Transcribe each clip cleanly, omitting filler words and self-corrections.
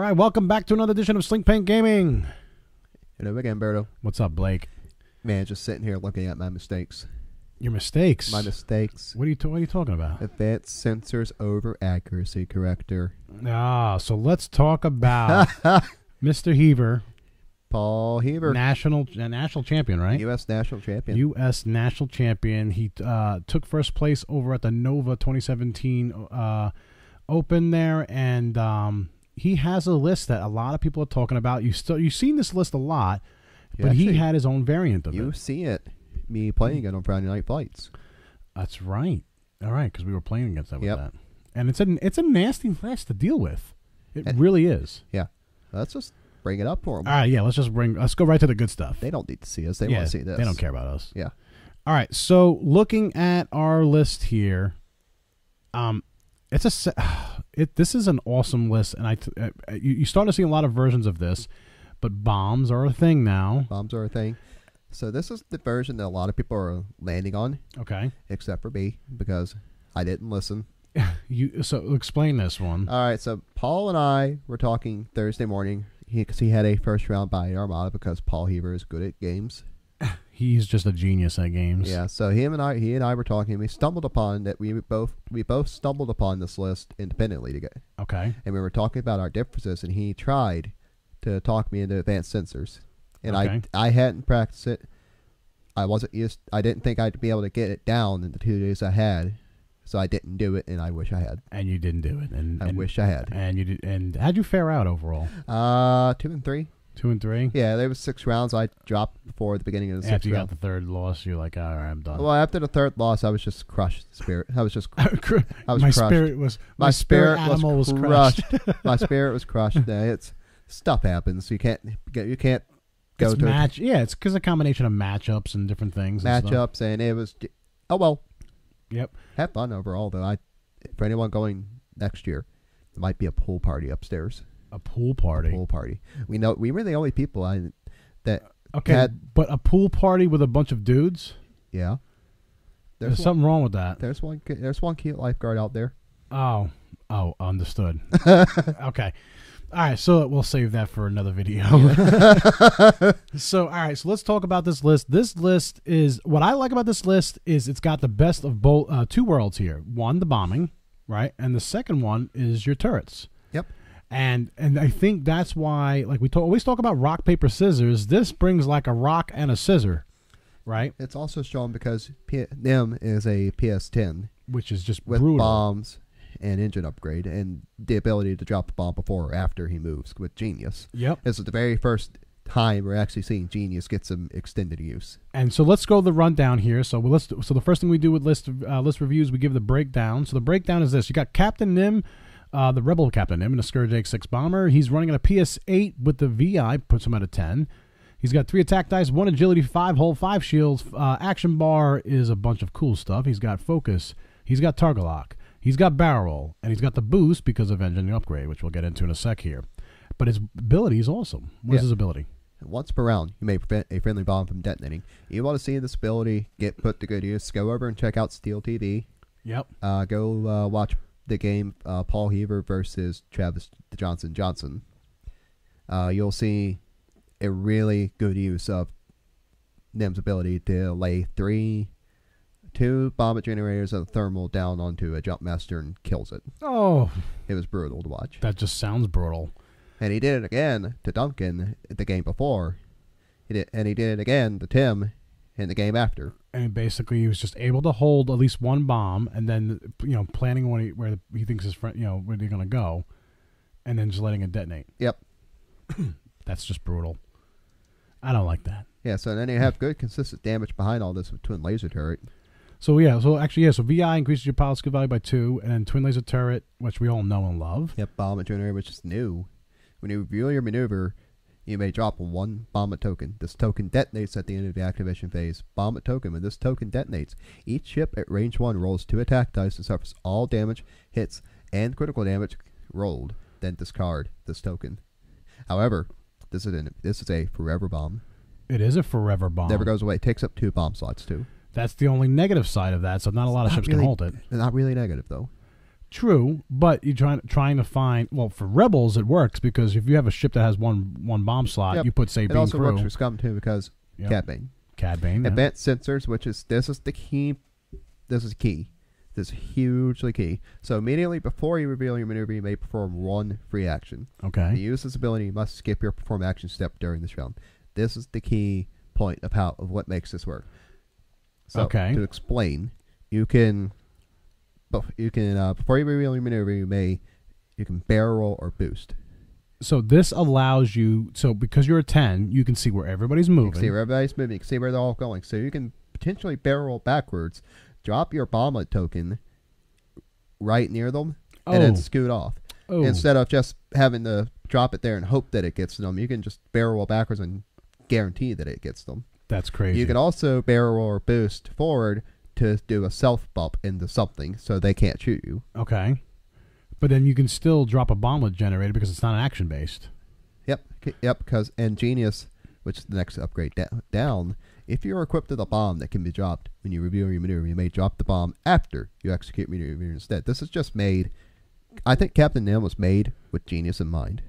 right, welcome back to another edition of Slink Paint Gaming. Hello again, Berto. What's up, Blake? Man, just sitting here looking at my mistakes. Your mistakes? My mistakes. What are you talking about? Advanced sensors over accuracy corrector. So let's talk about Mr. Heaver. Paul Heaver. National champion, right? U.S. national champion. U.S. national champion. He took first place over at the Nova 2017 Open there, and he has a list that a lot of people are talking about. You've seen this list a lot, but he had his own variant of it. You see it. Me playing it on Friday Night Fights. That's right. All right, because we were playing against that with that. And it's a nasty list to deal with. It really is. Yeah. Let's just bring it up for them. All right, yeah, let's go right to the good stuff. They don't need to see us. They want to see this. They don't care about us. Yeah. All right, so looking at our list here, this is an awesome list, and you start to see a lot of versions of this, but bombs are a thing now. Bombs are a thing. So this is the version that a lot of people are landing on. Okay. Except for me, because I didn't listen. So explain this one. All right, so Paul and I were talking Thursday morning because he had a first round buy Armada because Paul Heaver is good at games. He's just a genius at games. Yeah, so he and I were talking, and we stumbled upon that we both stumbled upon this list independently together. Okay. And we were talking about our differences, and he tried to talk me into advanced sensors. And I hadn't practiced it. I didn't think I'd be able to get it down in the 2 days I had. So I didn't do it, and I wish I had. And you didn't do it. And I wish I had. And you did. And how'd you fare out overall? 2 and 3. 2 and 3? Yeah, there was 6 rounds. I dropped before the beginning of the 6th round. After you got the third loss, you're like, all right, I'm done. Well, after the third loss, I was just crushed. Spirit. I was just. I was my crushed. My spirit animal was crushed. My spirit was crushed. It's stuff happens. You can't go it's to match. Yeah, it's because a combination of matchups and different things. Matchups, and it was. Oh well. Yep. Have fun overall, though. For anyone going next year, there might be a pool party upstairs. A pool party. A pool party. We were the only people that but a pool party with a bunch of dudes. Yeah. There's something wrong with that. There's one cute lifeguard out there. Oh, understood. Okay. All right, so we'll save that for another video. So, all right, so let's talk about this list. This list is, what I like about this list is it's got the best of both, two worlds here. One, the bombing, right? And the second one is your turrets. Yep. And I think that's why, like we always talk about rock, paper, scissors, this brings like a rock and a scissor, right? It's also shown because NIM is a PS10. Which is just with brutal. Bombs and engine upgrade and the ability to drop a bomb before or after he moves with Genius. Yep. This is the very first time we're actually seeing Genius get some extended use. And so let's go the rundown here. So the first thing we do with list reviews, we give the breakdown. So the breakdown is this: you got Captain Nim, the Rebel Captain Nim, in a Scurrg X6 bomber. He's running on a PS8 with the VI, puts him at a 10. He's got 3 attack dice, 1 agility, 5 hull, 5 shields. Action bar is a bunch of cool stuff. He's got focus. He's got target lock. He's got barrel roll, and he's got the boost because of engine upgrade, which we'll get into in a sec here. But his ability is awesome. What is his ability? Once per round, you may prevent a friendly bomb from detonating. You want to see this ability get put to good use, go over and check out Steel TV. Yep. Go watch the game Paul Heaver versus Travis Johnson. You'll see a really good use of NIM's ability to lay 2 Bomblet Generators of thermal down onto a jump master and kills it. Oh. It was brutal to watch. That just sounds brutal. And he did it again to Duncan the game before. He did it again to Tim in the game after. And basically, he was just able to hold at least one bomb, and then planning where he thinks his friend, where they're gonna go, and then just letting it detonate. Yep. That's just brutal. I don't like that. Yeah. So then you have good consistent damage behind all this with twin laser turret. So so VI increases your pilot skill value by 2, and then twin laser turret, which we all know and love. Yep, Bomblet Generator, which is new. When you reveal your maneuver, you may drop 1 Bomblet token. This token detonates at the end of the activation phase. Bomblet token, when this token detonates, each ship at range 1 rolls 2 attack dice and suffers all damage, hits, and critical damage rolled. Then discard this token. However, this is a forever bomb. It is a forever bomb. Never goes away. It takes up 2 bomb slots too. That's the only negative side of that, so not a lot of ships can hold it. Not really negative, though. True, but you're trying to find. Well, for rebels, it works because if you have a ship that has one bomb slot, Yep. you put Sabine It also crew. works for Scum too because Yep. Cad Bane. Cad Bane. Yeah. Advanced sensors, this is the key. This is key. This is hugely key. So immediately before you reveal your maneuver, you may perform one free action. Okay. To use this ability, you must skip your perform action step during this round. This is the key point of what makes this work. So to explain, you can before you reveal your maneuver, you can barrel roll or boost. So this allows you. So because you're a 10, you can see where everybody's moving. You can see where everybody's moving. You can see where they're all going. So you can potentially barrel roll backwards, drop your Bomblet token right near them, and then scoot off. Instead of just having to drop it there and hope that it gets to them, you can just barrel roll backwards and guarantee that it gets them. That's crazy. You can also barrel roll or boost forward to do a self bump into something so they can't shoot you. Okay. But then you can still drop a Bomblet Generator because it's not action based. Yep. Because Genius, which is the next upgrade down, if you're equipped with a bomb that can be dropped when you reveal your maneuver, you may drop the bomb after you execute maneuver instead. This is just made. I think Captain Nim was made with Genius in mind.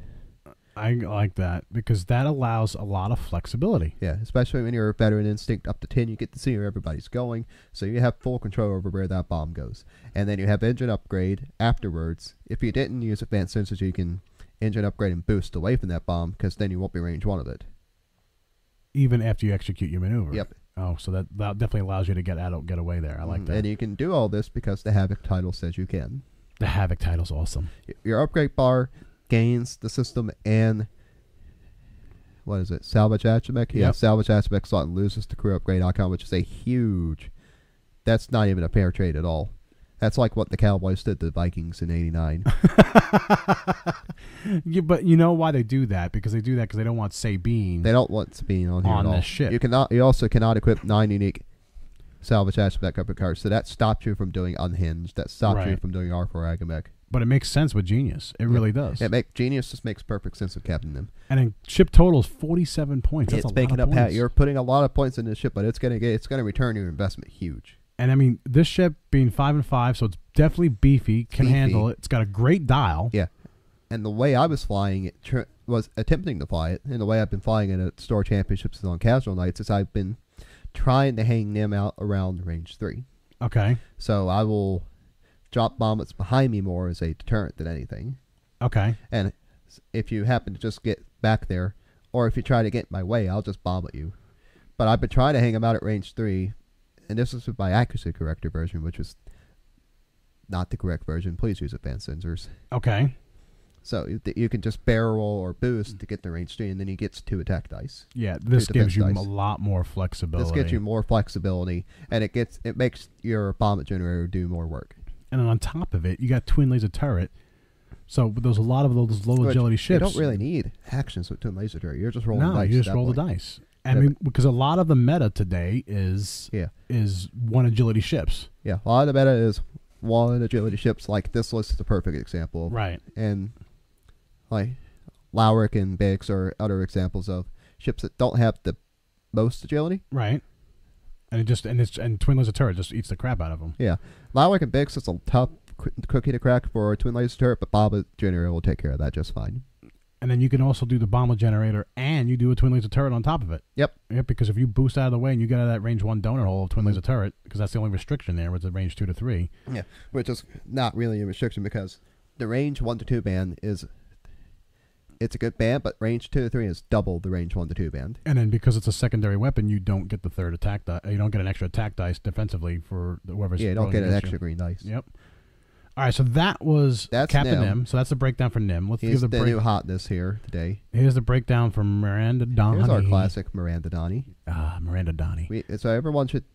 I like that because that allows a lot of flexibility. Yeah, especially when you're a veteran instinct up to 10, you get to see where everybody's going, so you have full control over where that bomb goes. And then you have engine upgrade afterwards. If you didn't use advanced sensors, you can engine upgrade and boost away from that bomb because then you won't be range 1 of it. Even after you execute your maneuver. Yep. Oh, so that definitely allows you to get away there. I like that. And you can do all this because the Havoc title says you can. The Havoc title's awesome. Your upgrade bar gains the system and what is it? Salvage aspect? Yeah, salvage aspect slot and loses the crew upgrade icon, which is a huge. That's not even a fair trade at all. That's like what the Cowboys did to the Vikings in '89. Yeah, but you know why they do that? Because they do that because they don't want Sabine. They don't want Sabine on here at all. The ship. You also cannot equip 9 unique salvage aspect upgrade cards, so that stops you from doing Unhinged. That stops you from doing R4 Agamech. But it makes sense with Genius. It really does. Genius just makes perfect sense with Captain Nim. And then ship total is 47 points. That's it's a making lot of points. You're putting a lot of points into the ship, but it's gonna return your investment huge. And I mean, this ship being 5 and 5, so it's definitely beefy. Can handle it. It's got a great dial. Yeah. And the way I was flying it was attempting to fly it, and the way I've been flying it at Store Championships and on casual nights is I've been trying to hang Nim out around range 3. Okay. So I will drop bomblets behind me more as a deterrent than anything. Okay. And if you happen to just get back there, or if you try to get in my way, I'll just bomb at you. But I've been trying to hang them out at range 3, and this is with my accuracy corrector version, which is not the correct version. Please use advanced sensors. Okay. So you can just barrel roll or boost to get the range 3, and then he gets 2 attack dice. Yeah, this gives you a lot more flexibility. This gives you more flexibility, and it makes your Bomblet Generator do more work. And then on top of it, you got twin laser turret. So there's a lot of those low agility ships. You don't really need actions with twin laser turret. You're just rolling dice. No, you just roll the dice. I mean, because a lot of the meta today is one agility ships. Yeah, a lot of the meta is one agility ships. Like this list is a perfect example. Right. And like Lowrick and Biggs are other examples of ships that don't have the most agility. Right. And twin laser turret just eats the crap out of them. Yeah, Lowrick and Biggs is a tough cookie to crack for a twin laser turret, but Bomblet Generator will take care of that just fine. And then you can also do the Bomblet Generator, and you do a twin laser turret on top of it. Yep. Because if you boost out of the way and you get out of that range 1 donut hole of twin laser turret, because that's the only restriction there with the range 2 to 3. Yeah, which is not really a restriction because the range 1 to 2 band it's a good band, but range 2 to 3 is double the range 1 to 2 band. And then because it's a secondary weapon, you don't get the third attack die. You don't get an extra attack dice defensively for whoever's. Yeah, you don't get an extra green dice. Yep. All right, so that's Captain Nim. So that's the breakdown for Nim. Let's give the new hotness here today. Here's the breakdown from Miranda Doni. Here's our classic Miranda Doni. Miranda Doni. So everyone should.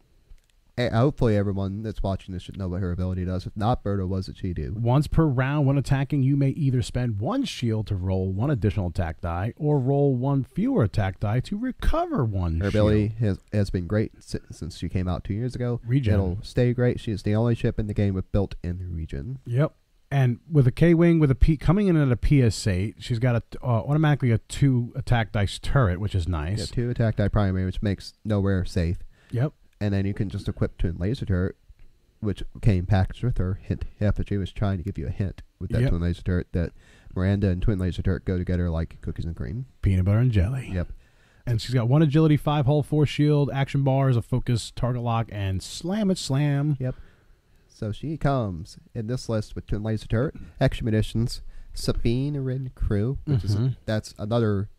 Hopefully everyone that's watching this should know what her ability does. If not, Berto, what does she do? Once per round when attacking, you may either spend 1 shield to roll 1 additional attack die or roll 1 fewer attack die to recover 1 Her shield. ability has been great since she came out 2 years ago. Regen. It'll stay great. She is the only ship in the game with built-in regen. Yep. And with a K-Wing with a P coming in at a PS8, she's got automatically a 2 attack dice turret, which is nice. Yeah, 2 attack die primary, which makes nowhere safe. Yep. And then you can just equip twin laser turret which came packaged with her. Hint, FFG was trying to give you a hint with that Yep. twin laser turret that Miranda and twin laser turret go together like cookies and cream. Peanut butter and jelly. Yep. And she's got 1 agility, 5 hull, 4 shield, action bars, a focus, target lock, and slam it, slam. Yep. So she comes in this list with twin laser turret, extra munitions, Sabine Wren crew, which is that's another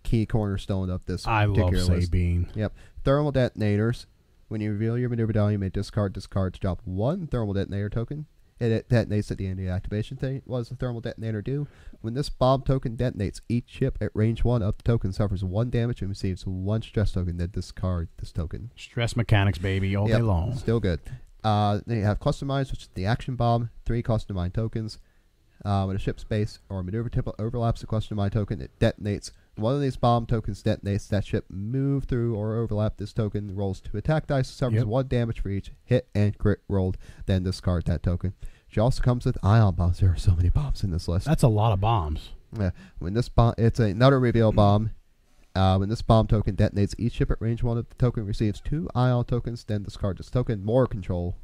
key cornerstone of this I love particular list. Sabine. Yep. Thermal detonators. When you reveal your maneuver down, you may discard to drop 1 thermal detonator token. It detonates at the end of the activation thing. What does the thermal detonator do? When this bomb token detonates, each ship at range 1 of the token suffers 1 damage and receives 1 stress token. Then discard this token. Stress mechanics, baby, all day long. Still good. Then you have cluster mines, which is the action bomb. 3 cluster mine tokens. When a ship space or maneuver tip overlaps the cluster mine token, it detonates. One of these bomb tokens detonates. That ship move through or overlap this token, rolls 2 attack dice, suffers 1 damage for each hit and crit rolled, then discard that token. She also comes with ion bombs. There are so many bombs in this list. That's a lot of bombs. Yeah. When this bomb, it's another reveal bomb. When this bomb token detonates, each ship at range 1 of the token receives 2 ion tokens, then discard this token. More control.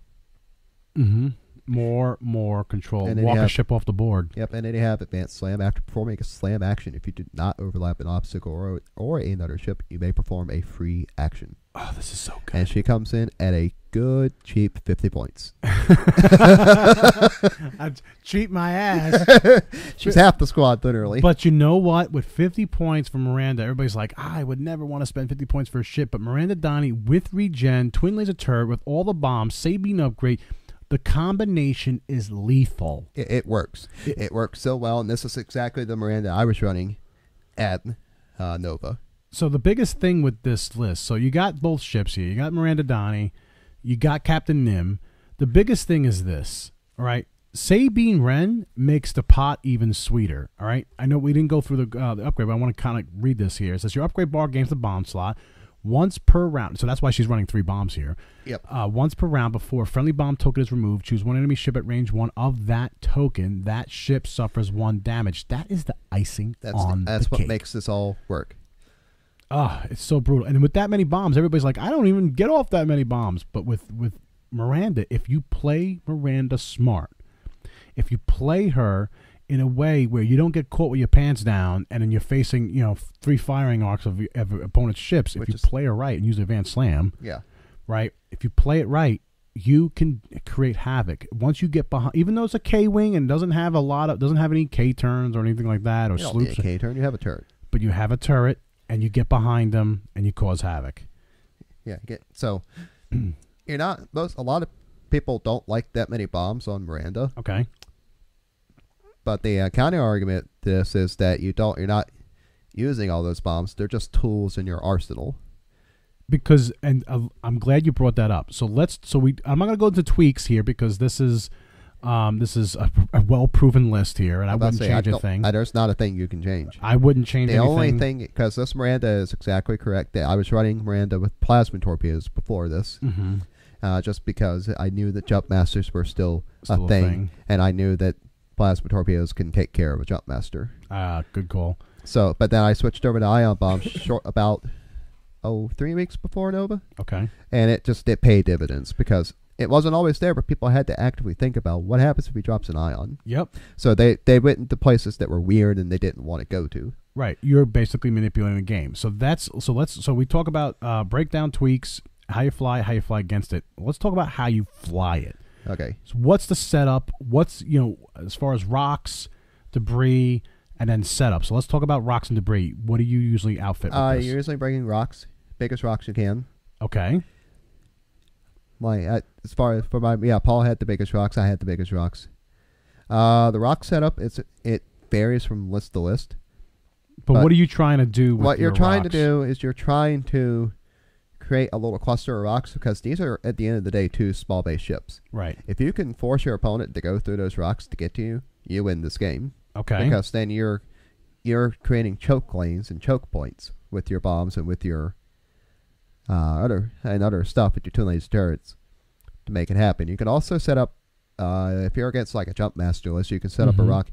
More control. And then Walk you a have- ship off the board. Yep, and then you have advanced slam. After performing a slam action, if you did not overlap an obstacle or another ship, you may perform a free action. Oh, this is so good. And she comes in at a good, cheap 50 points. I'd cheat my ass. She's half the squad, literally. But you know what? With 50 points from Miranda, everybody's like, I would never want to spend 50 points for a ship. But Miranda Doni with regen, twin laser turret, with all the bombs, Sabine upgrade, the combination is lethal. It works. It works so well, and this is exactly the Miranda I was running at Nova. So the biggest thing with this list, so you got both ships here. You got Miranda Doni, you got Captain Nim. The biggest thing is this, all right? Sabine Wren makes the pot even sweeter, all right? I know we didn't go through the upgrade, but I want to kind of read this here. It says your upgrade bar gains the bomb slot once per round. So that's why she's running 3 bombs here. Yep. Once per round before a friendly bomb token is removed, choose 1 enemy ship at range 1 of that token. That ship suffers 1 damage. That is the icing on the cake. That's what makes this all work. Oh, it's so brutal. And with that many bombs, everybody's like, I don't even get off that many bombs. But with Miranda, if you play Miranda smart, if you play her in a way where you don't get caught with your pants down and then you're facing, 3 firing arcs of opponent's ships, if you play her right and use advanced slam, right? If you play it right, you can create havoc. Once you get behind, even though it's a K-wing and doesn't have any K turns or anything like that, or You don't sloops. need a K turn, you have a turret. But you have a turret, and you get behind them, and you cause havoc. Yeah, so a lot of people don't like that many bombs on Miranda. Okay. But the counter argument to this is that you're not using all those bombs. They're just tools in your arsenal. Because, and I'm glad you brought that up. I'm not going to go into tweaks here because this is a well-proven list here, and I wouldn't change a thing. There's not a thing you can change. I wouldn't change anything. The only thing, because this Miranda is exactly correct. I was running Miranda with plasma torpedoes before this, just because I knew that jump masters were still a thing, and I knew that plasma torpedoes can take care of a jump master. Good call. So, but then I switched over to ion bombs about 3 weeks before Nova. Okay. And it paid dividends because it wasn't always there, but people had to actively think about what happens if he drops an ion. Yep. So they went into places that were weird and they didn't want to go to. Right. You're basically manipulating the game. So we talk about breakdown tweaks, how you fly against it. Let's talk about how you fly it. Okay. So what's the setup? What's, as far as rocks, debris, and then setup. So let's talk about rocks and debris. What do you usually outfit with this? You're usually bringing rocks, biggest rocks you can. Okay. As far as Paul had the biggest rocks. I had the biggest rocks. The rock setup, it varies from list to list. But what are you trying to do with what you're trying rocks? to do is you're trying to create a little cluster of rocks because these are, at the end of the day, 2 small base ships. Right. If you can force your opponent to go through those rocks to get to you, you win this game. Okay. Because then you're creating choke lanes and choke points with your bombs and with your other stuff with your twin laser turrets to make it happen. You can also set up, if you're against like a jump master list, you can set up a rock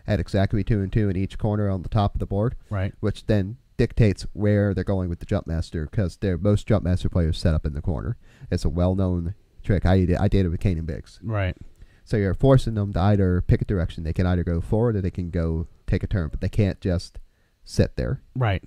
at exactly 2 and 2 in each corner on the top of the board. Right. Which then dictates where they're going with the jump master because most jump master players set up in the corner. It's a well-known trick. I did it with Kane and Biggs. Right. So you're forcing them to either pick a direction. They can either go forward or they can go take a turn, but they can't just sit there. Right.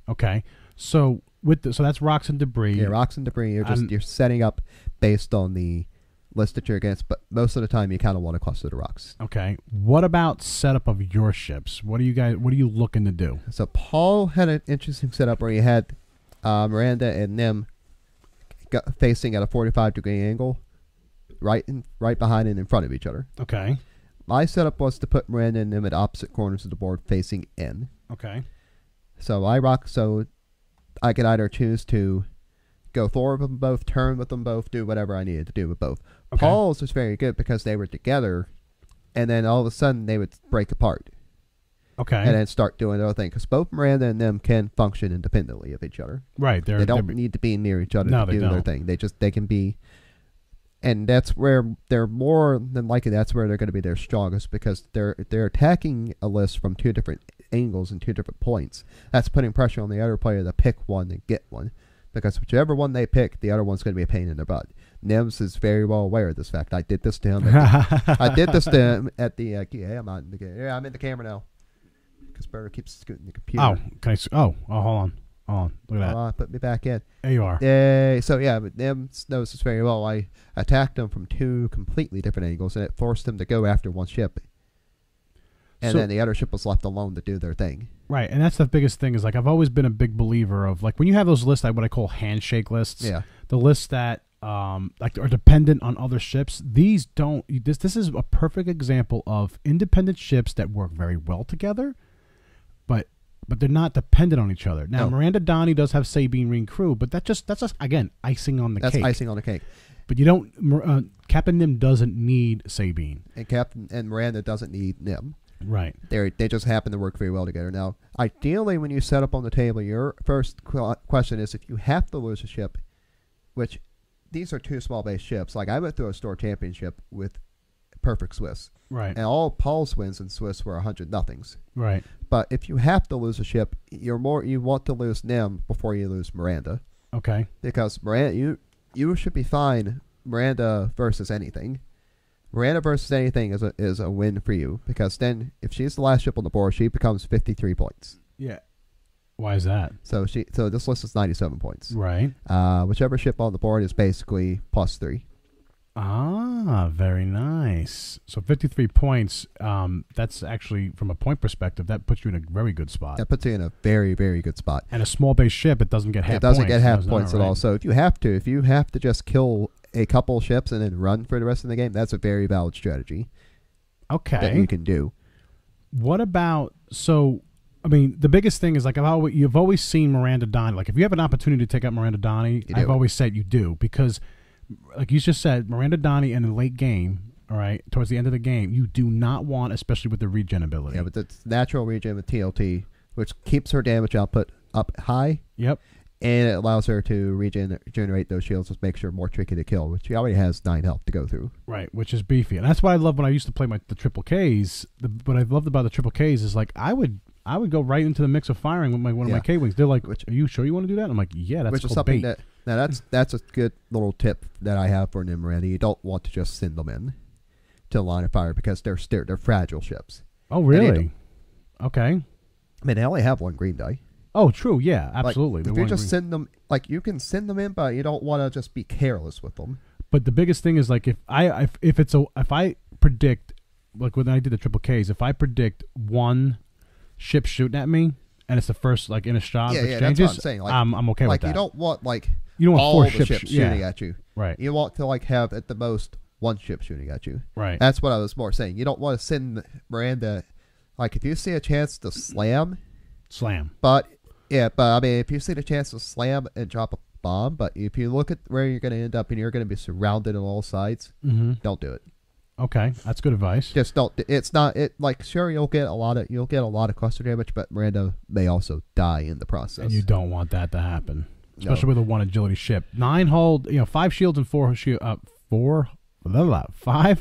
Okay. So so that's rocks and debris. Yeah, rocks and debris. You're setting up based on the list that you're against, but most of the time you kind of want to cluster the rocks. Okay. What about setup of your ships? What are you looking to do? So Paul had an interesting setup where you had Miranda and Nim facing at a 45-degree angle, right behind and in front of each other. Okay. My setup was to put Miranda and Nim at opposite corners of the board facing in. Okay. So I could either choose to go forward with them both, turn with them both, do whatever I needed to do with both. Okay. Paul's was very good because they were together, and then all of a sudden they would break apart. Okay. And then start doing their own thing. Because both Miranda and them can function independently of each other. Right. They don't need to be near each other to do their thing. They can be... And that's where they're more than likely, that's where they're going to be their strongest, because they're attacking a list from two different angles and two different points. That's putting pressure on the other player to pick one and get one. Because whichever one they pick, the other one's going to be a pain in their butt. Nims is very well aware of this fact. I did this to him. At the I'm in the camera now. Because Berger keeps scooting the computer. Oh, hold on. Look at that. Put me back in. There you are. So yeah, but Nims knows this very well. I attacked him from two completely different angles, and it forced him to go after one ship. And then the other ship was left alone to do their thing. Right, and that's the biggest thing is, like, I've always been a big believer of, like, when you have those lists, like what I call handshake lists. Yeah. The lists that like are dependent on other ships. These don't. This is a perfect example of independent ships that work very well together, but they're not dependent on each other. Now, Miranda Doni does have Sabine Wren crew, but that's just again icing on the cake. That's icing on the cake. But you don't. Captain Nim doesn't need Sabine, and Miranda doesn't need Nim. Right. They just happen to work very well together. Now, ideally, when you set up on the table, your first question is if you have to lose a ship, which these are two small base ships. Like I went through a store championship with perfect Swiss. Right. And all Paul's wins in Swiss were 100-nothings. Right. But if you have to lose a ship, you want to lose Nim before you lose Miranda. Okay. Because Miranda, you should be fine Miranda versus anything. Miranda versus anything is a win for you, because then if she's the last ship on the board, she becomes 53 points. Yeah. Why is that? So this list is 97 points. Right. Whichever ship on the board is basically +3. Ah, very nice. So 53 points, that's actually, from a point perspective, that puts you in a very good spot. That puts you in a very, very good spot. And a small base ship, it doesn't get half points. It doesn't get half points at all. So if you have to just kill a couple ships and then run for the rest of the game, that's a very valid strategy. Okay. That you can do. What about, I mean, the biggest thing is, like, you've always seen Miranda Doni. Like, if you have an opportunity to take out Miranda Doni, I've always said you do, because, like you just said, Miranda Doni in the late game, all right, towards the end of the game, you do not want, especially with the regen ability. Yeah, but it's natural regen with TLT, which keeps her damage output up high. Yep. And it allows her to regenerate those shields, which makes her more tricky to kill, which she already has 9 health to go through. Right, which is beefy. And that's what I love when I used to play the triple Ks. What I loved about the triple Ks is, like, I would go right into the mix of firing with one of my K-Wings. They're like, are you sure you want to do that? And I'm like, yeah, that's which is something bait. That's a good little tip that I have for Miranda. You don't want to just send them in to the line of fire, because they're fragile ships. Oh, really? Okay. I mean, they only have 1 green die. Oh, true. Yeah, absolutely. Like, if you just send them, like, you can send them in, but you don't want to just be careless with them. But the biggest thing is, like, if I predict, like when I did the triple Ks, if I predict one ship shooting at me and it's the first, like, in a shot of exchanges, that's what I'm saying. Like, I'm okay with that. You don't want, like, you don't want all 4 the ships shooting at you. Right. You want to, like, have at the most 1 ship shooting at you. Right. That's what I was more saying. You don't want to send Miranda, like, if you see a chance to slam. But I mean, if you see the chance to slam and drop a bomb, but if you look at where you're going to end up and you're going to be surrounded on all sides, don't do it. Okay, that's good advice. Just don't. It's not. Like, sure, you'll get a lot of cluster damage, but Miranda may also die in the process. And you don't want that to happen, especially with a 1 agility ship. 9 hull, 5 shields and 5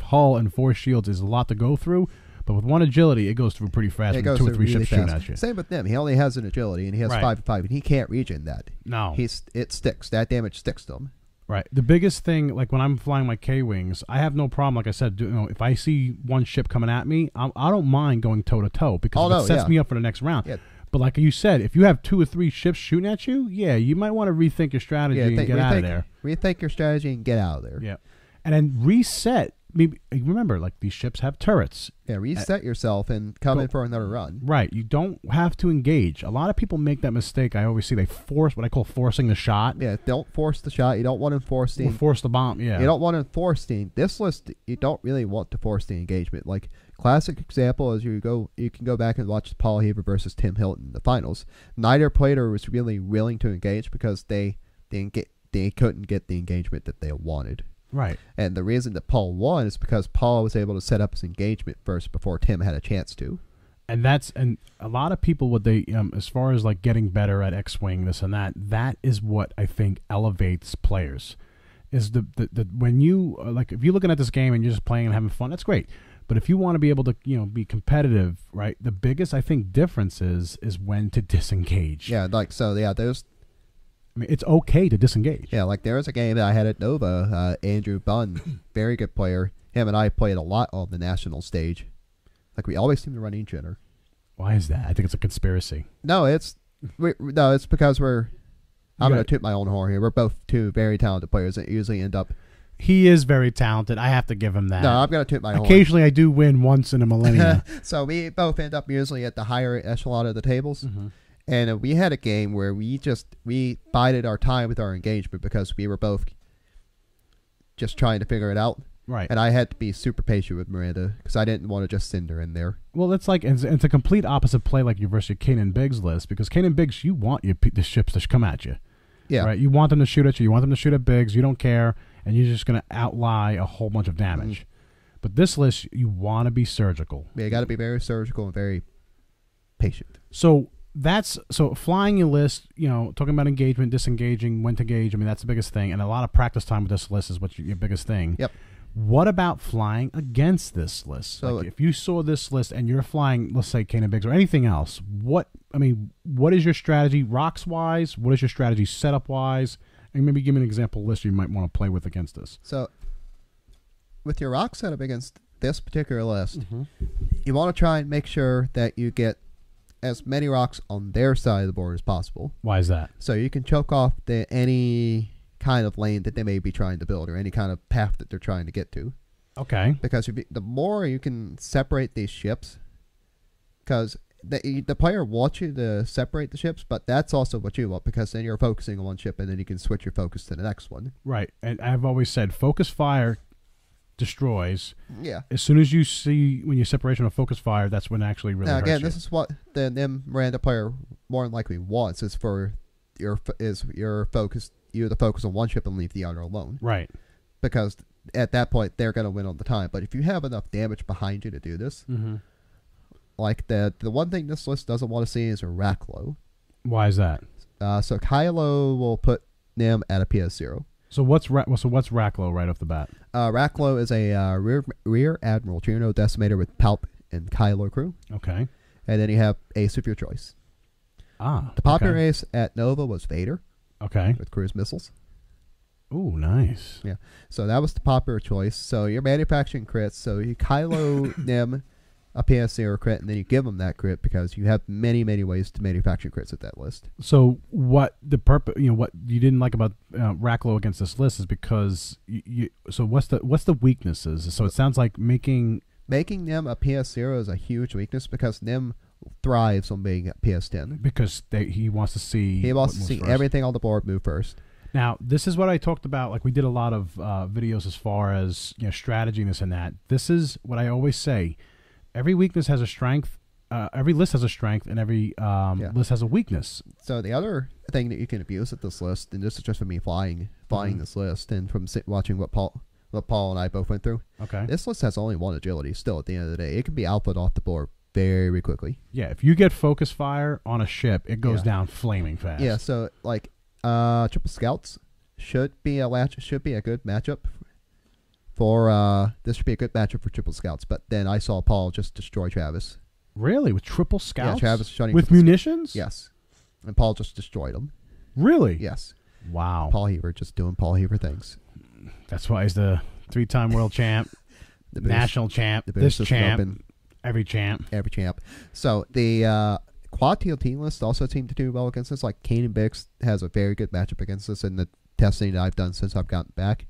hull and 4 shields is a lot to go through. But with 1 agility, it goes through pretty fast. With 2 or 3 ships shooting at you. Same with them. He only has an agility, and he has 5 and 5, and he can't regen that. No, it sticks. That damage sticks to him. Right. The biggest thing, like when I'm flying my K-wings, I have no problem. Like I said, if I see one ship coming at me, I don't mind going toe to toe because it sets me up for the next round. Yeah. But like you said, if you have 2 or 3 ships shooting at you, yeah, you might want to rethink your strategy and get out of there. Rethink your strategy and get out of there. Yeah. And then reset. Maybe remember, like these ships have turrets. Yeah, reset yourself and come in for another run. Right. You don't have to engage. A lot of people make that mistake. I always see they force what I call forcing the shot. Yeah, don't force the shot. You don't want to force the... Or force the bomb, yeah. You don't want to force the... This list, you don't really want to force the engagement. Like, classic example is you can go back and watch Paul Heaver versus Tim Hilton in the finals. Neither player was really willing to engage because they couldn't get the engagement that they wanted. Right. And the reason that Paul won is because Paul was able to set up his engagement first before Tim had a chance to. And a lot of people, what they, as far as like getting better at X-Wing, this and that is what I think elevates players. Is the when you, like, if you're looking at this game and you're just playing and having fun, that's great. But if you want to be able to, be competitive, right, the biggest, I think, difference is when to disengage. Yeah, there's... I mean, it's okay to disengage. Yeah, like there was a game that I had at Nova. Andrew Bunn, very good player. Him and I played a lot on the national stage. Like we always seem to run each other. Why is that? I think it's a conspiracy. No, it's because I'm going to toot my own horn here. We're both 2 very talented players that usually end up... He is very talented. I have to give him that. No, I'm going to toot my horn. Occasionally I do win once in a millennia. So we both end up usually at the higher echelon of the tables. Mm-hmm. And we had a game where we bided our time with our engagement because we were both just trying to figure it out. Right. And I had to be super patient with Miranda because I didn't want to just send her in there. Well, it's a complete opposite play like your versus Kanan Biggs list because Kanan Biggs, you want the ships to come at you. Yeah. Right. You want them to shoot at you. You want them to shoot at Biggs. You don't care. And you're just going to outlie a whole bunch of damage. Mm-hmm. But this list, you want to be surgical. Yeah, you got to be very surgical and very patient. So flying your list, talking about engagement, disengaging, when to engage, I mean, that's the biggest thing. And a lot of practice time with this list is what's your biggest thing. Yep. What about flying against this list? So like if you saw this list and you're flying, let's say Kanan Biggs or anything else, what is your strategy rocks-wise? What is your strategy setup-wise? And maybe give me an example list you might want to play with against this. So with your rock setup against this particular list, you want to try and make sure that you get as many rocks on their side of the board as possible. Why is that? So you can choke off any kind of lane that they may be trying to build or any kind of path that they're trying to get to. Okay. Because the more you can separate these ships, because the player wants you to separate the ships, but that's also what you want because then you're focusing on one ship and then you can switch your focus to the next one. Right. And I've always said focus fire destroys. Yeah. As soon as you see when you separation of focus fire, that's when it actually really hurts again, you. this is what the Miranda player more than likely wants is for your focus you to focus on one ship and leave the other alone. Right. Because at that point they're going to win on the time. But if you have enough damage behind you to do this, like the one thing this list doesn't want to see is a Racklow. Why is that? So Kylo will put Nim at a PS0. So what's Racklow right off the bat? Racklow is a rear admiral, Juno decimator with Palp and Kylo crew. Okay. And then you have ace of your choice. The popular ace at Nova was Vader. Okay. With cruise missiles. Ooh, nice. Yeah. So that was the popular choice. So you're manufacturing crits. So you Kylo Nim a PS0 crit, and then you give them that crit because you have many, many ways to manufacture crits at that list. So what the purpose, what you didn't like about Racklow against this list is because so what's the weaknesses? So it sounds like making Nim a PS0 is a huge weakness because Nim thrives on being at PS10 because he wants to see everything on the board move first. Now, this is what I talked about. Like we did a lot of videos as far as strategy and this and that. This is what I always say. Every weakness has a strength. Every list has a strength, and every list has a weakness. So the other thing that you can abuse at this list, and this is just from me flying this list, and from watching what Paul and I both went through. Okay. This list has only one agility. Still, at the end of the day, it can be output off the board very quickly. Yeah, if you get focus fire on a ship, it goes down flaming fast. Yeah. So like triple scouts should be a good matchup. This should be a good matchup for triple scouts, but then I saw Paul just destroy Travis. Really, with triple scouts? Yeah, Travis shutting with munitions. Yes, and Paul just destroyed him. Really? Yes. Wow. Paul Heaver just doing Paul Heaver things. That's why he's the 3-time world champ, The national champ, the this British champ, Open, every champ. every champ. So the quad team list also seemed to do well against this. Like Kane and Bix has a very good matchup against this in the testing that I've done since I've gotten back.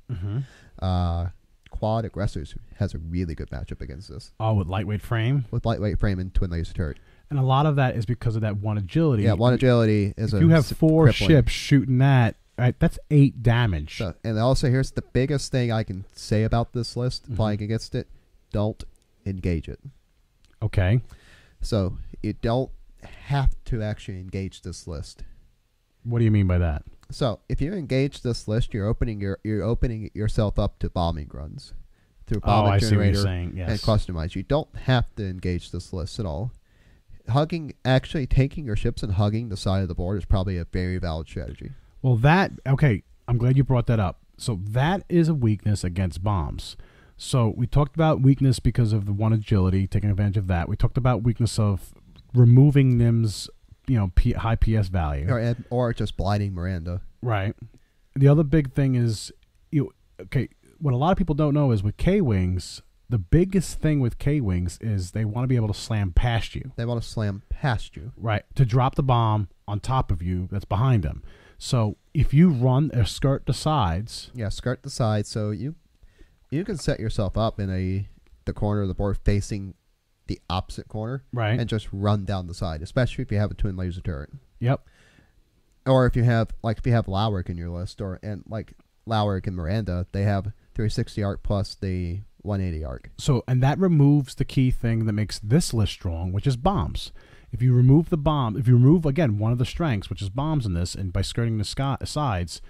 Quad Aggressors has a really good matchup against this. Oh, with lightweight frame? With lightweight frame and twin laser turret. And a lot of that is because of that one agility. Yeah, one agility is if you have 4 crippling. ships shooting that, right, that's 8 damage. So, and also here's the biggest thing I can say about this list, flying against it. Don't engage it. Okay. So you don't have to actually engage this list. What do you mean by that? So if you engage this list, you're opening yourself up to bombing runs through Bomblet Generator and customize. You don't have to engage this list at all. Actually taking your ships and hugging the side of the board is probably a very valid strategy. Well, okay, I'm glad you brought that up. So that is a weakness against bombs. So we talked about weakness because of the one agility, taking advantage of that. We talked about weakness of removing Nim's, high PS value, or just blinding Miranda. Right. The other big thing is, what a lot of people don't know is with K-Wings, the biggest thing with K-Wings is they want to be able to slam past you. They want to slam past you. Right. To drop the bomb on top of you that's behind them. So if you run or skirt the sides. Yeah, skirt the sides. So you can set yourself up in the corner of the board facing the opposite corner. Right. And just run down the side, especially if you have a twin laser turret. Yep. Or if you have Lowrick in your list, and Lowrick and Miranda, they have 360 arc plus the 180 arc. So, and that removes the key thing that makes this list strong, which is bombs. If you remove the bomb, if you remove, again, one of the strengths, which is bombs in this, and by skirting the sides,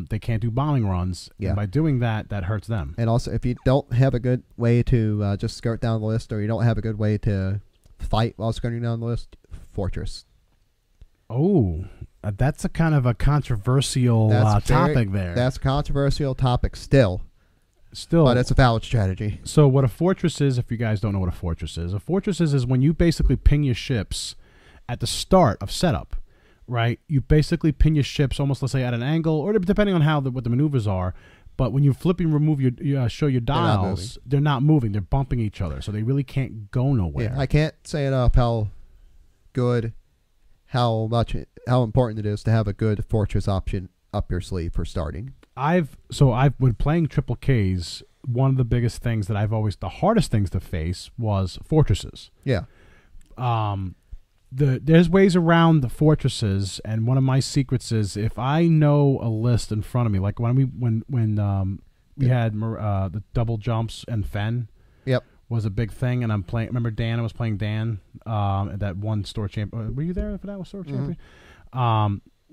they can't do bombing runs. Yeah. And by doing that, that hurts them. And also, if you don't have a good way to just skirt down the list, or you don't have a good way to fight while skirting down the list, Fortress. Oh, that's a kind of a controversial topic there. That's a controversial topic still. Still, but it's a valid strategy. So what a fortress is, if you guys don't know what a fortress is when you basically ping your ships at the start of setup, right? You basically pin your ships almost, let's say, at an angle, or depending on what the maneuvers are. But when you show your dials, they're not moving. They're bumping each other, so they really can't go nowhere. Yeah, I can't say enough how important it is to have a good fortress option up your sleeve for starting. When playing triple Ks, one of the biggest things that the hardest things to face was fortresses. Yeah. There's ways around the fortresses, and one of my secrets is if I know a list in front of me, like when we had the double jumps and Fen. Yep. Was a big thing, and remember Dan? I was playing Dan at that one store champion. Were you there for that one store champion?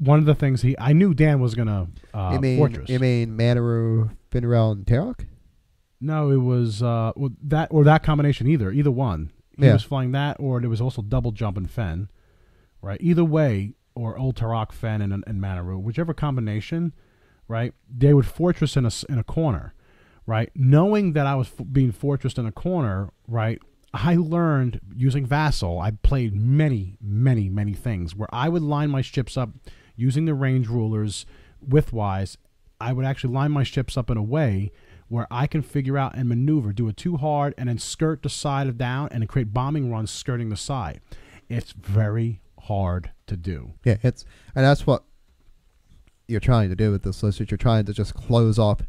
One of the things I knew Dan was gonna fortress. You mean Manaru, Finrel, and Tarok? No, it was that combination. Either one. He was flying that, or there was also double jump and Fen, right? Either way, or Old Tarok, Fen, and Manaru, whichever combination, right? They would fortress in a corner, right? Knowing that I was being fortressed in a corner, right? I learned using Vassal. I played many, many, many things where I would line my ships up using the range rulers widthwise. I would actually line my ships up in a way where I can figure out and maneuver, do it too hard, and then skirt the side of down and create bombing runs skirting the side. It's very hard to do. Yeah, and that's what you're trying to do with this list. Is you're trying to just close off.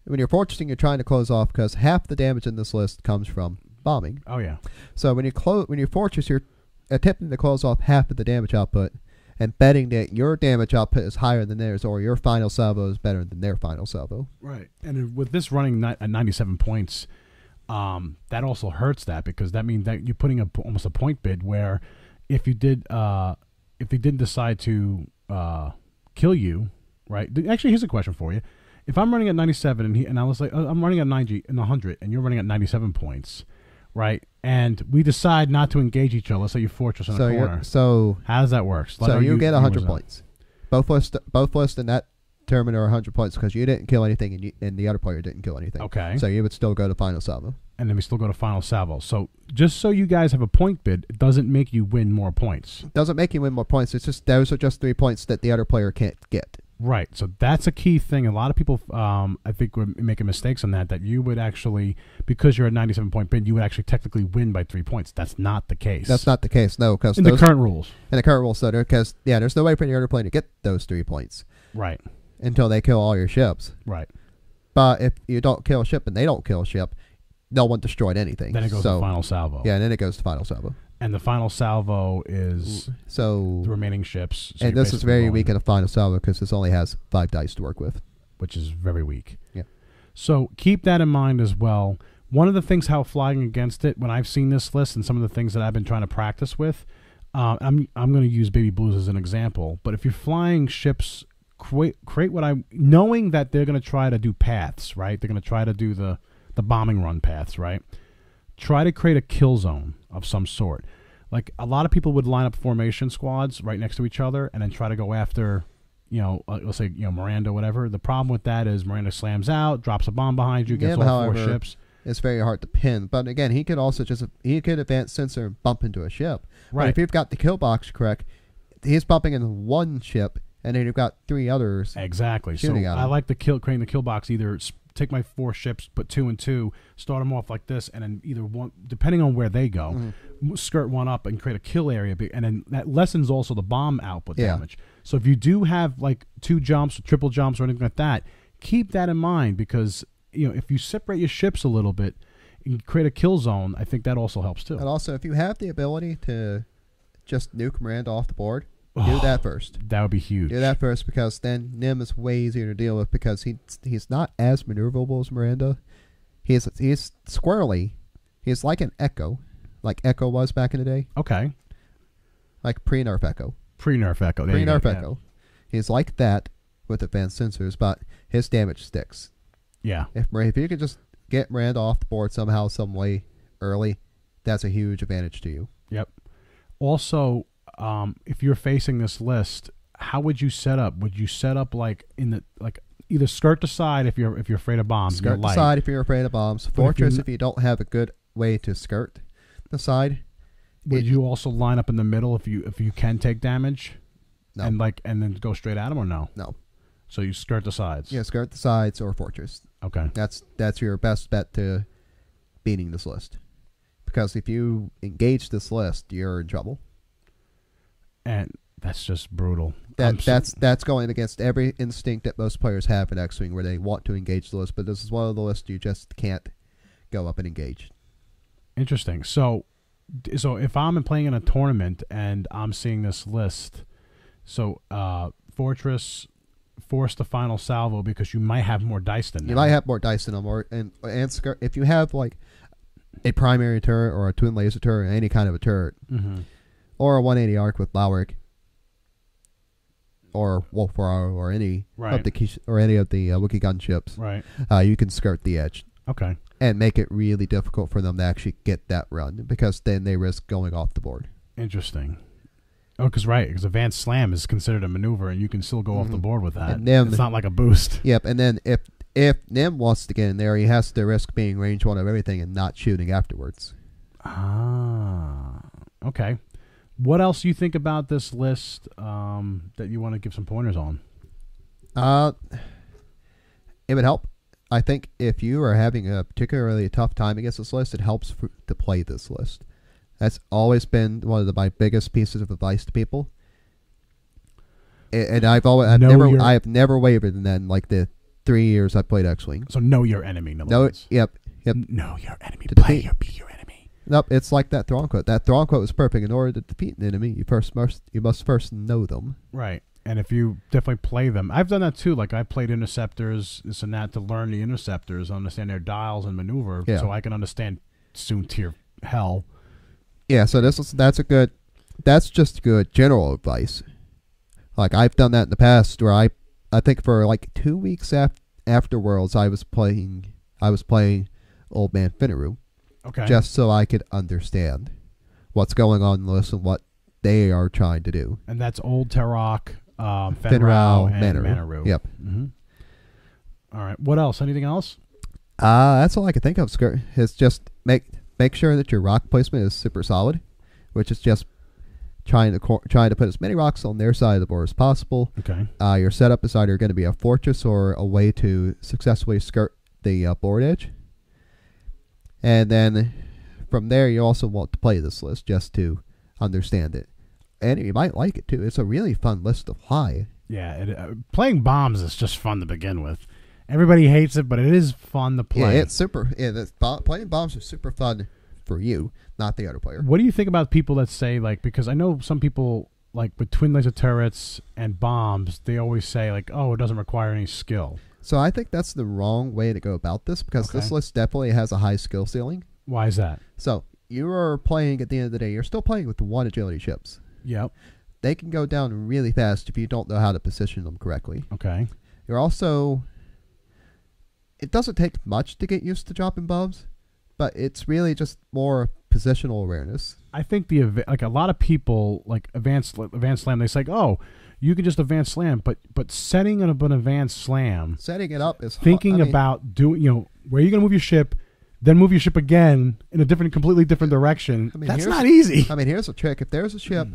When you're fortressing, you're trying to close off because half the damage in this list comes from bombing. Oh yeah. So when you fortress, you're attempting to close off half of the damage output, and betting that your damage output is higher than theirs, or your final salvo is better than their final salvo. Right. And with this running at 97 points, that also hurts that, because that means that you're putting almost a point bid where if they didn't decide to kill you, right? Actually, here's a question for you. If I'm running at 97 and I was like, I'm running at 90 and 100, and you're running at 97 points, right? And we decide not to engage each other. Let's say you fortress in a corner. So how does that work? So you get 100 points. Both lists in that tournament are 100 points because you didn't kill anything and the other player didn't kill anything. Okay. So you would still go to final salvo. And then we still go to final salvo. So just so you guys have a point bid, it doesn't make you win more points. It doesn't make you win more points. It's just those are just 3 points that the other player can't get. Right. So that's a key thing. A lot of people, I think, were making mistakes on that you would actually, because you're a 97-point bid, you would actually technically win by 3 points. That's not the case. That's not the case, no. Cause in the current rules. In the current rules, so because, there's no way for the other player to get those 3 points. Right. Until they kill all your ships. Right. But if you don't kill a ship and they don't kill a ship, no one destroyed anything. Then it goes to final salvo. Yeah, and then it goes to final salvo. And the final salvo is the remaining ships. So and this is very weak in the final salvo because this only has 5 dice to work with. Which is very weak. Yeah. So keep that in mind as well. One of the things how flying against it, when I've seen this list and some of the things that I've been trying to practice with, I'm going to use Baby Blues as an example. But if you're flying ships, create what knowing that they're going to try to do paths, right? They're going to try to do the bombing run paths, right? Try to create a kill zone of some sort. Like a lot of people would line up formation squads right next to each other and then try to go after, let's say, Miranda, whatever. The problem with that is Miranda slams out, drops a bomb behind you, gets all 4 ships. It's very hard to pin. But again, he could also he could advance sensor and bump into a ship. Right. But if you've got the kill box correct, he's bumping into 1 ship and then you've got 3 others. Exactly. So I like creating the kill box, either take my 4 ships, put 2 and 2, start them off like this, and then either one, depending on where they go, skirt one up and create a kill area, and then that lessens also the bomb output damage. So if you do have like 2 jumps, or triple jumps, or anything like that, keep that in mind because if you separate your ships a little bit and create a kill zone, I think that also helps too. And also, if you have the ability to just nuke Miranda off the board, do that first. That would be huge. Do that first because then Nim is way easier to deal with because he's not as maneuverable as Miranda. He's squirrely. He's like an Echo, like Echo was back in the day. Okay. Like pre-nerf Echo. Pre-nerf Echo. Pre-nerf Echo. Yeah. He's like that with advanced sensors, but his damage sticks. Yeah. If you could just get Miranda off the board somehow, some way early, that's a huge advantage to you. Yep. Also, if you're facing this list, how would you set up? Would you set up either skirt the side if you're afraid of bombs? Skirt the side if you're afraid of bombs. Fortress if you don't have a good way to skirt the side. Would you also line up in the middle if you can take damage? No. And then go straight at them or no? No. So you skirt the sides. Yeah, skirt the sides or fortress. Okay. That's your best bet to beating this list. Because if you engage this list, you're in trouble. And that's just brutal. That's going against every instinct that most players have in X-Wing where they want to engage the list, but this is one of the lists you just can't go up and engage. Interesting. So if I'm playing in a tournament and I'm seeing this list, Fortress force the final salvo because you might have more dice than them. You might have more dice than them, and if you have like a primary turret or a twin laser turret, or any kind of a turret, or a 180 arc with Lowrick, or Wolfrow, or any of the Wookiee gunships, right? You can skirt the edge, okay, and make it really difficult for them to actually get that run because then they risk going off the board. Interesting. Oh, because advanced slam is considered a maneuver, and you can still go off the board with that. It's not like a boost. Yep, and then if Nim wants to get in there, he has to risk being range 1 of everything and not shooting afterwards. Ah, okay. What else do you think about this list that you want to give some pointers on? It would help. I think if you are having a particularly tough time against this list, it helps to play this list. That's always been one of my biggest pieces of advice to people. And I've never wavered in that in like the 3 years I played X-Wing. So know your enemy. Yep. Know your enemy. Be your enemy. Nope, it's like that Thrawn quote. That Thrawn quote was perfect. In order to defeat an enemy, you must first know them. Right. And if you definitely play them, I've done that too. Like I played interceptors, this and that, to learn the interceptors, understand their dials and maneuver, so I can understand soon tier hell. Yeah, so that's just good general advice. Like I've done that in the past where I think for like 2 weeks after Worlds I was playing Old Man Finneru. Okay. Just so I could understand what's going on in the list and what they are trying to do. And that's Old Terok, Finrao, and Manaru. Yep. Mm-hmm. All right. What else? Anything else? That's all I can think of, Scurrg. It's just make sure that your rock placement is super solid, which is just trying to put as many rocks on their side of the board as possible. Okay. Your setup is either going to be a fortress or a way to successfully skirt the board edge. And then from there, you also want to play this list just to understand it. And you might like it too. It's a really fun list to play. Yeah, playing bombs is just fun to begin with. Everybody hates it, but it is fun to play. Yeah, it's super. Yeah, playing bombs is super fun for you, not the other player. What do you think about people that say, like, because I know some people, like, with twin laser turrets and bombs, they always say, like, oh, it doesn't require any skill. So I think that's the wrong way to go about this, because this list definitely has a high skill ceiling. Why is that? So you are playing, at the end of the day, you're still playing with the 1 agility ships. Yep. They can go down really fast if you don't know how to position them correctly. Okay. You're also... It doesn't take much to get used to dropping bombs, but it's really just more positional awareness. I think like a lot of people, like advanced slam, they say, oh, you can just advanced slam, but setting up an advanced slam, setting it up is thinking about doing, where you're gonna move your ship, then move your ship again in a completely different direction. I mean, that's not easy. I mean, here's a trick: if there's a ship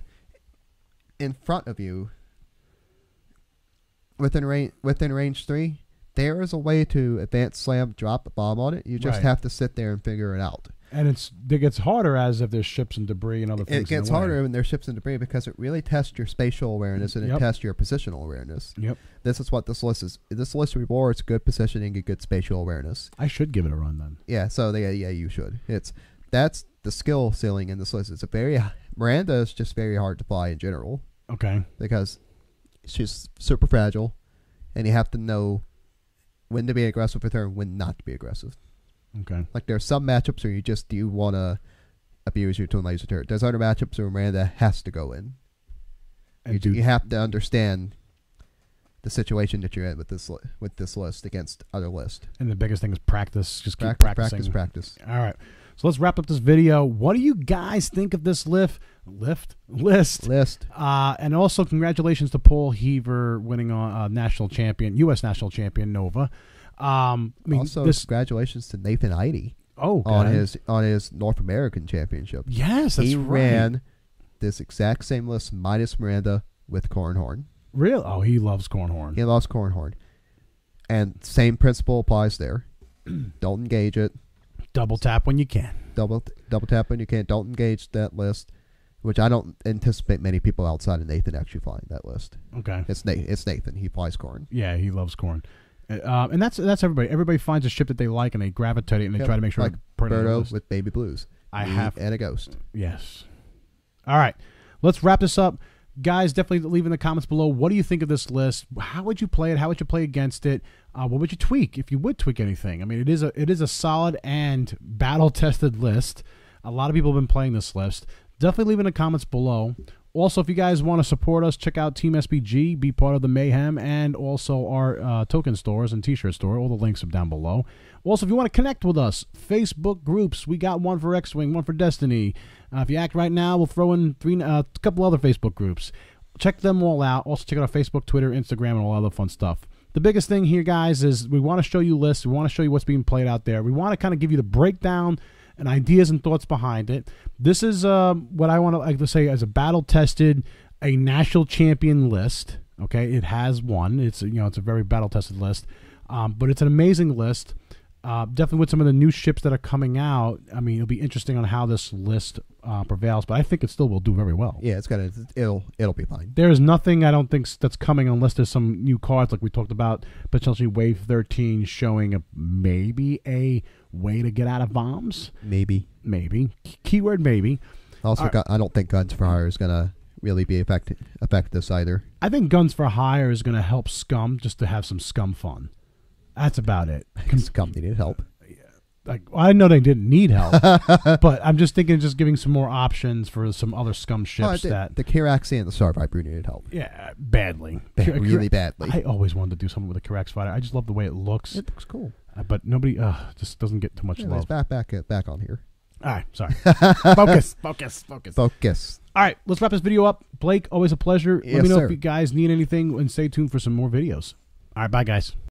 in front of you within range 3. There is a way to advance slam, drop a bomb on it. You just have to sit there and figure it out. And it gets harder as if there's ships and debris and other things. It gets harder when there's ships and debris because it really tests your spatial awareness and it tests your positional awareness. Yep. This is what this list is. This list rewards good positioning and good spatial awareness. I should give it a run then. Yeah. So yeah, you should. That's the skill ceiling in this list. Miranda is just very hard to fly in general. Okay. Because she's super fragile, and you have to know when to be aggressive with her and when not to be aggressive. Okay. Like there are some matchups where you want to abuse your twin laser turret. There's other matchups where Miranda has to go in. And you have to understand the situation that you're in with this list against other lists. And the biggest thing is practice. Just keep practicing. Practice. All right. So let's wrap up this video. What do you guys think of this list? And also congratulations to Heaver winning on U.S. national champion Nova. Congratulations to Nathan Eide. On his North American championship. Yes, that's he ran this exact same list minus Miranda with Cornhorn. Really? Oh, he loves Cornhorn. He loves Cornhorn. And same principle applies there. Don't engage it. Double tap when you can. Double tap when you can. Don't engage that list, which I don't anticipate many people outside of Nathan actually flying that list. Okay. It's Nathan. He flies Corn. Yeah, he loves Corn. And that's everybody. Everybody finds a ship that they like and they gravitate it and they try to make sure. Like Berto with Baby Blues. And a Ghost. Yes. All right. Let's wrap this up. Guys, definitely leave in the comments below. What do you think of this list? How would you play it? How would you play against it? What would you tweak if you would tweak anything? I mean, it is a solid and battle-tested list. A lot of people have been playing this list. Definitely leave in the comments below. Also, if you guys want to support us, check out Team SPG, be part of the mayhem, and also our token stores and t-shirt store. All the links are down below. Also, if you want to connect with us, Facebook groups. We got one for X-Wing, one for Destiny. If you act right now, we'll throw in a couple other Facebook groups. Check them all out. Also, check out our Facebook, Twitter, Instagram, and all other fun stuff. The biggest thing here, guys, is we want to show you lists. We want to show you what's being played out there. We want to kind of give you the breakdown and ideas and thoughts behind it. This is what I want to like to say as a battle-tested, a national champion list. Okay, it has one. It's it's a very battle-tested list, but it's an amazing list. Definitely with some of the new ships that are coming out. I mean, it'll be interesting on how this list prevails, but I think it still will do very well. Yeah, it'll be fine. There's nothing I don't think that's coming unless there's some new cards like we talked about, potentially Wave 13 showing maybe a way to get out of bombs. Maybe. Keyword maybe. Also, I don't think Guns for Hire is going to really be affect this either. I think Guns for Hire is going to help Scum just to have some Scum fun. That's about it. Scum needed help. I know they didn't need help, but I'm just thinking just giving some more options for some other Scum ships. The Kiraxi and the Star Viper needed help. Yeah, badly. Really badly. I always wanted to do something with a Kirax fighter. I just love the way it looks. It looks cool. But nobody just doesn't get too much love. Back on here. All right, sorry. Focus. All right, let's wrap this video up. Blake, always a pleasure. Let me know if you guys need anything and stay tuned for some more videos. All right, bye, guys.